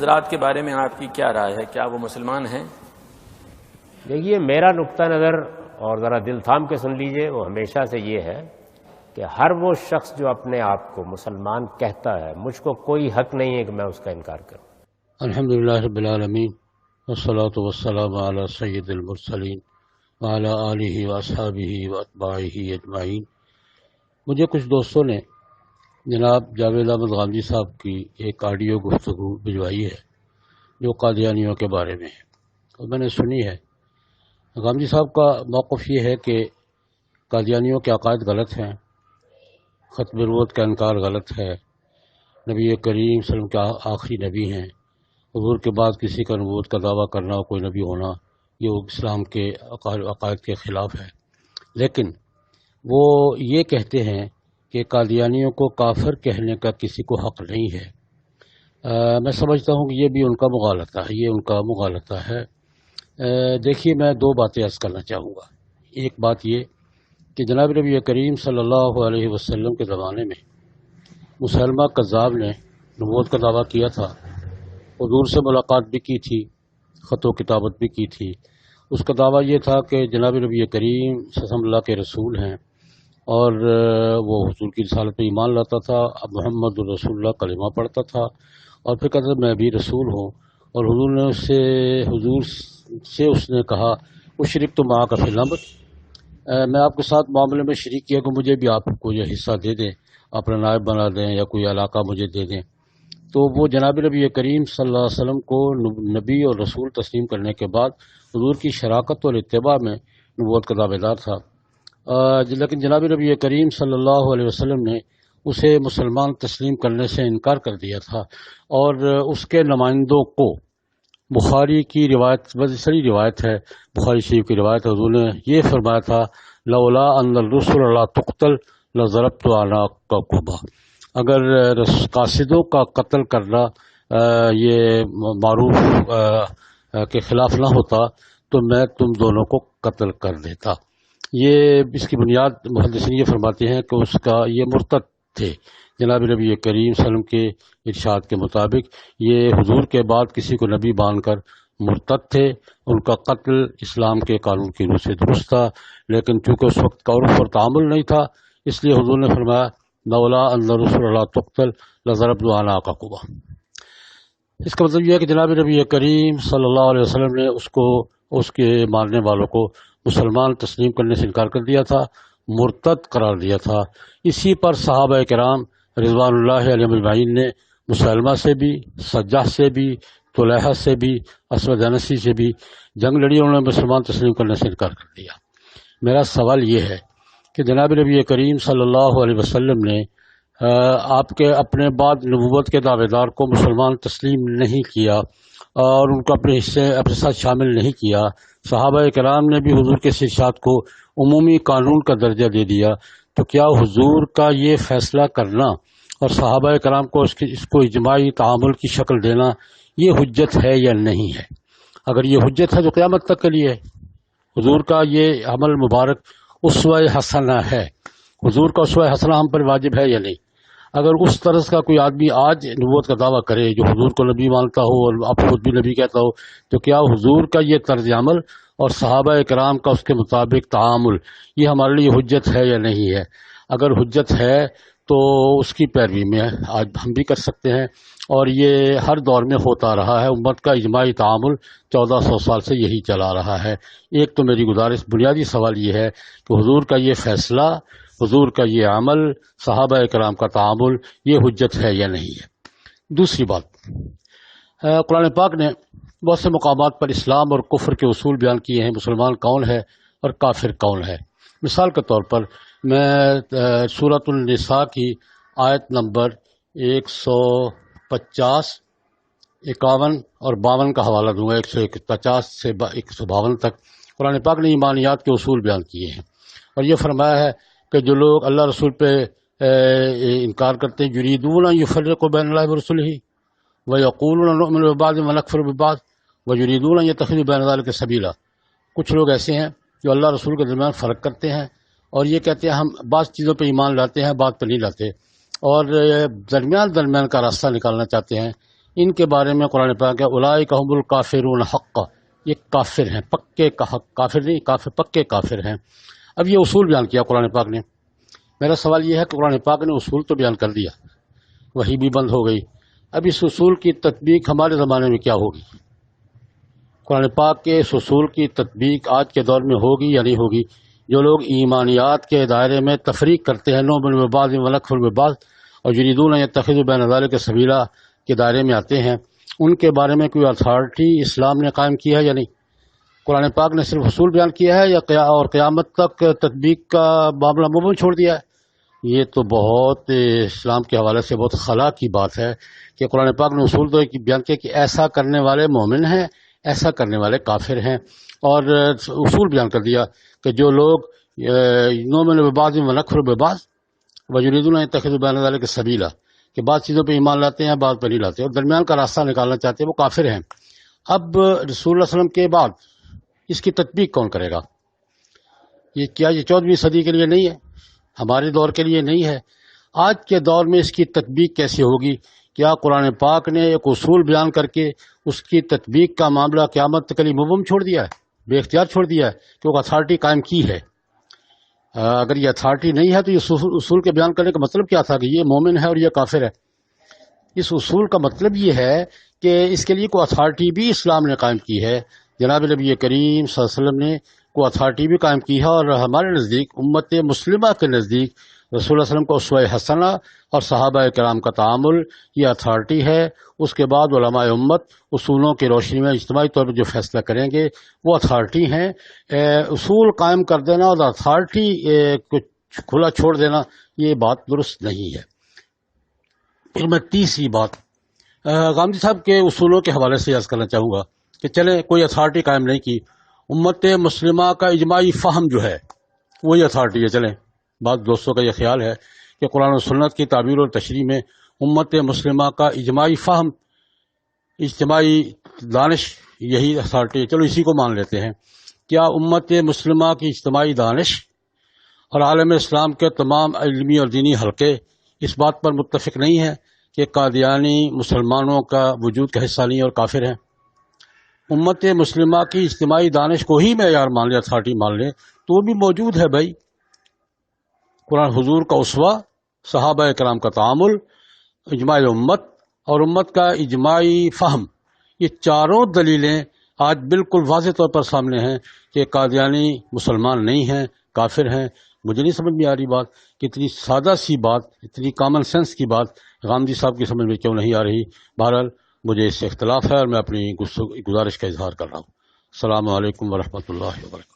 حضرات کے بارے میں آپ کی کیا رائے ہے؟ کیا وہ مسلمان ہیں؟ دیکھیے، میرا نقطہ نظر، اور ذرا دل تھام کے سن لیجئے، وہ ہمیشہ سے یہ ہے کہ ہر وہ شخص جو اپنے آپ کو مسلمان کہتا ہے، مجھ کو کوئی حق نہیں ہے کہ میں اس کا انکار کروں۔ الحمدللہ رب العالمین والصلاة والسلام علی سید المرسلین وعلی آلہ واصحابہ واتباعہ اجمعین۔ مجھے کچھ دوستوں نے جناب جاوید احمد غامدی صاحب کی ایک آڈیو گفتگو بھجوائی ہے جو قادیانیوں کے بارے میں ہے، اور میں نے سنی ہے۔ غامدی صاحب کا موقف یہ ہے کہ قادیانیوں کے عقائد غلط ہیں، ختم نبوت کا انکار غلط ہے، نبی کریم صلی اللہ علیہ وسلم کے آخری نبی ہیں، حضور کے بعد کسی کا نبوت کا دعویٰ کرنا، کوئی نبی ہونا، یہ اسلام کے عقائد کے خلاف ہے۔ لیکن وہ یہ کہتے ہیں کہ قادیانیوں کو کافر کہنے کا کسی کو حق نہیں ہے۔ میں سمجھتا ہوں کہ یہ بھی ان کا مغالطہ ہے، یہ ان کا مغالطہ ہے۔ دیکھیے، میں دو باتیں عرض کرنا چاہوں گا۔ ایک بات یہ کہ جناب نبی کریم صلی اللہ علیہ وسلم کے زمانے میں مسلمہ کذاب نے نبوت کا دعویٰ کیا تھا، حضور سے ملاقات بھی کی تھی، خط و کتابت بھی کی تھی۔ اس کا دعویٰ یہ تھا کہ جناب نبی کریم صلی اللہ علیہ وسلم اللہ کے رسول ہیں، اور وہ حضور کی رسالت پہ ایمان لاتا تھا، اب محمد الرسول اللہ کلمہ پڑھتا تھا، اور پھر کہتا میں بھی رسول ہوں۔ اور حضور سے اس نے کہا اشرک تو ماں کا فلمبر، میں آپ کے ساتھ معاملے میں شریک کیا کہ مجھے بھی آپ کو یہ حصہ دے دیں، اپنا نائب بنا دیں یا کوئی علاقہ مجھے دے دیں۔ تو وہ جناب نبی کریم صلی اللہ علیہ وسلم کو نبی اور رسول تسلیم کرنے کے بعد حضور کی شراکت اور اتباع میں نبوت کا دعویدار دار تھا۔ لیکن جناب نبی کریم صلی اللہ علیہ وسلم نے اسے مسلمان تسلیم کرنے سے انکار کر دیا تھا، اور اس کے نمائندوں کو بخاری کی روایت، بڑی روایت ہے، بخاری شریف کی روایت، حضور نے یہ فرمایا تھا لولا ان الرسل لا تقتل لضربت عناقکما، اگر قاصدوں کا قتل کرنا یہ معروف کے خلاف نہ ہوتا تو میں تم دونوں کو قتل کر دیتا۔ یہ اس کی بنیاد محدثین یہ فرماتے ہیں کہ اس کا یہ مرتد تھے، جناب نبی کریم صلی اللہ علیہ وسلم کے ارشاد کے مطابق یہ حضور کے بعد کسی کو نبی مان کر مرتد تھے، ان کا قتل اسلام کے قانون کی روح سے درست تھا، لیکن چونکہ اس وقت عرف اور تعامل نہیں تھا، اس لیے حضور نے فرمایا لولا ان رسول اللہ تقتل لضربت عناقکما۔ اس کا مطلب یہ ہے کہ جناب نبی کریم صلی اللہ علیہ وسلم نے اس کے ماننے والوں کو مسلمان تسلیم کرنے سے انکار کر دیا تھا، مرتد قرار دیا تھا۔ اسی پر صحابہ کرام رضوان اللہ علیہم اجمعین نے مسلمہ سے بھی، سجاح سے بھی، طلحہ سے بھی، اسود انسی سے بھی جنگ لڑی، انہوں نے مسلمان تسلیم کرنے سے انکار کر دیا۔ میرا سوال یہ ہے کہ جناب نبی کریم صلی اللہ علیہ وسلم نے آپ کے اپنے بعد نبوت کے دعوے دار کو مسلمان تسلیم نہیں کیا اور ان کو اپنے ساتھ شامل نہیں کیا، صحابہ کرام نے بھی حضور کے ارشاد کو عمومی قانون کا درجہ دے دیا، تو کیا حضور کا یہ فیصلہ کرنا اور صحابہ کرام کو اس کو اجماعی تعامل کی شکل دینا یہ حجت ہے یا نہیں ہے؟ اگر یہ حجت ہے تو قیامت تک کے لیے حضور کا یہ عمل مبارک اسوہ حسنہ ہے، حضور کا اسوہ حسنہ ہم پر واجب ہے یا نہیں؟ اگر اس طرز کا کوئی آدمی آج نبوت کا دعویٰ کرے جو حضور کو نبی مانتا ہو اور آپ خود بھی نبی کہتا ہو، تو کیا حضور کا یہ طرز عمل اور صحابہ کرام کا اس کے مطابق تعامل یہ ہمارے لیے حجت ہے یا نہیں ہے؟ اگر حجت ہے تو اس کی پیروی میں آج ہم بھی کر سکتے ہیں، اور یہ ہر دور میں ہوتا رہا ہے۔ امت کا اجماعی تعامل 1400 سال سے یہی چلا رہا ہے۔ ایک تو میری گزارش، بنیادی سوال یہ ہے کہ حضور کا یہ فیصلہ، حضور کا یہ عمل، صحابہ کرام کا تعامل یہ حجت ہے یا نہیں ہے؟ دوسری بات، قرآن پاک نے بہت سے مقامات پر اسلام اور کفر کے اصول بیان کیے ہیں، مسلمان کون ہے اور کافر کون ہے۔ مثال کے طور پر میں سورۃ النساء کی آیت نمبر 150، 51 اور 52 کا حوالہ دوں گا، 150 سے 152 تک۔ قرآن پاک نے ایمانیات کے اصول بیان کیے ہیں، اور یہ فرمایا ہے کہ جو لوگ اللہ رسول پہ انکار کرتے ہیں، یریدون ان یفرقوا بین اللہ ورسلہ ویقولون نؤمن ببعض ونکفر ببعض ویریدون ان یتخذوا بین ذلک سبیلا، کچھ لوگ ایسے ہیں جو اللہ رسول کے درمیان فرق کرتے ہیں اور یہ کہتے ہیں ہم بعض چیزوں پہ ایمان لاتے ہیں، بعض پہ نہیں لاتے، اور درمیان کا راستہ نکالنا چاہتے ہیں۔ ان کے بارے میں قرآن پاک ہے اولئک هم الکافرون حقا، یہ کافر ہیں، پکے کافر نہیں، کافر پکے کافر ہیں۔ اب یہ اصول بیان کیا قرآن پاک نے۔ میرا سوال یہ ہے کہ قرآن پاک نے اصول تو بیان کر دیا، وحی بھی بند ہو گئی، اب اس اصول کی تطبیق ہمارے زمانے میں کیا ہوگی؟ قرآن پاک کے اس اصول کی تطبیق آج کے دور میں ہوگی یا نہیں ہوگی؟ جو لوگ ایمانیات کے دائرے میں تفریق کرتے ہیں، نؤمن ببعض ونکفر ببعض، اور یریدون ان یتخذوا بین ذلک سبیلا کے دائرے میں آتے ہیں، ان کے بارے میں کوئی اتھارٹی اسلام نے قائم کی ہے یا نہیں؟ قرآن پاک نے صرف اصول بیان کیا ہے یا اور قیامت تک تطبیق کا معاملہ مبہم چھوڑ دیا ہے؟ یہ تو بہت اسلام کے حوالے سے بہت خلا کی بات ہے کہ قرآن پاک نے اصول تو بیان کیا کہ ایسا کرنے والے مومن ہیں، ایسا کرنے والے کافر ہیں، اور اصول بیان کر دیا کہ جو لوگ نؤمن ببعض ونکفر ببعض ویریدون ان یتخذوا بین ذلک سبیلا کہ بعض چیزوں پہ ایمان لاتے ہیں، بعض پہ نہیں لاتے، اور درمیان کا راستہ نکالنا چاہتے ہیں، وہ کافر ہیں۔ اب رسول اللہ صلی اللہ علیہ وسلم کے بعد اس کی تطبیق کون کرے گا؟ یہ کیا یہ 14ویں صدی کے لیے نہیں ہے؟ ہمارے دور کے لیے نہیں ہے؟ آج کے دور میں اس کی تطبیق کیسے ہوگی؟ کیا قرآن پاک نے ایک اصول بیان کر کے اس کی تطبیق کا معاملہ قیامت تک کے لیے مبہم چھوڑ دیا ہے، بے اختیار چھوڑ دیا ہے کہ وہ اتھارٹی قائم کی ہے؟ اگر یہ اتھارٹی نہیں ہے تو یہ اصول کے بیان کرنے کا مطلب کیا تھا کہ یہ مومن ہے اور یہ کافر ہے؟ اس اصول کا مطلب یہ ہے کہ اس کے لیے کوئی اتھارٹی بھی اسلام نے قائم کی ہے، جناب نبی کریم صلی اللہ علیہ وسلم نے کوئی اتھارٹی بھی قائم کی ہے، اور ہمارے نزدیک امت مسلمہ کے نزدیک رسول اللہ علیہ وسلم کو اسوہ حسنہ اور صحابہ کرام کا تعامل یہ اتھارٹی ہے۔ اس کے بعد علماء امت اصولوں کی روشنی میں اجتماعی طور پر جو فیصلہ کریں گے وہ اتھارٹی ہیں۔ اصول قائم کر دینا اور اتھارٹی کو کھلا چھوڑ دینا یہ بات درست نہیں ہے۔ پھر میں تیسری بات غامدی صاحب کے اصولوں کے حوالے سے عرض کرنا چاہوں گا کہ چلیں کوئی اتھارٹی قائم نہیں کی، امت مسلمہ کا اجماعی فہم جو ہے وہی اتھارٹی ہے۔ چلیں بعض دوستوں کا یہ خیال ہے کہ قرآن و سنت کی تعبیر اور تشریح میں امت مسلمہ کا اجماعی فہم، اجتماعی دانش یہی اتھارٹی ہے، چلو اسی کو مان لیتے ہیں۔ کیا امت مسلمہ کی اجتماعی دانش اور عالم اسلام کے تمام علمی اور دینی حلقے اس بات پر متفق نہیں ہیں کہ قادیانی مسلمانوں کا وجود کا حصہ نہیں اور کافر ہیں؟ امت مسلمہ کی اجتماعی دانش کو ہی معیار مان لیں، اتھارٹی مان لیں، تو وہ بھی موجود ہے بھائی۔ قرآن حضور کا اسوہ، صحابہ کرام کا تعامل، اجماع امت اور امت کا اجماعی فہم، یہ چاروں دلیلیں آج بالکل واضح طور پر سامنے ہیں کہ قادیانی مسلمان نہیں ہیں، کافر ہیں۔ مجھے نہیں سمجھ میں آ رہی بات کہ اتنی سادہ سی بات، اتنی کامن سینس کی بات غامدی صاحب کی سمجھ میں کیوں نہیں آ رہی؟ بہرحال مجھے اس سے اختلاف ہے اور میں اپنی گزارش کا اظہار کر رہا ہوں۔ السلام علیکم ورحمۃ اللہ وبرکاتہ۔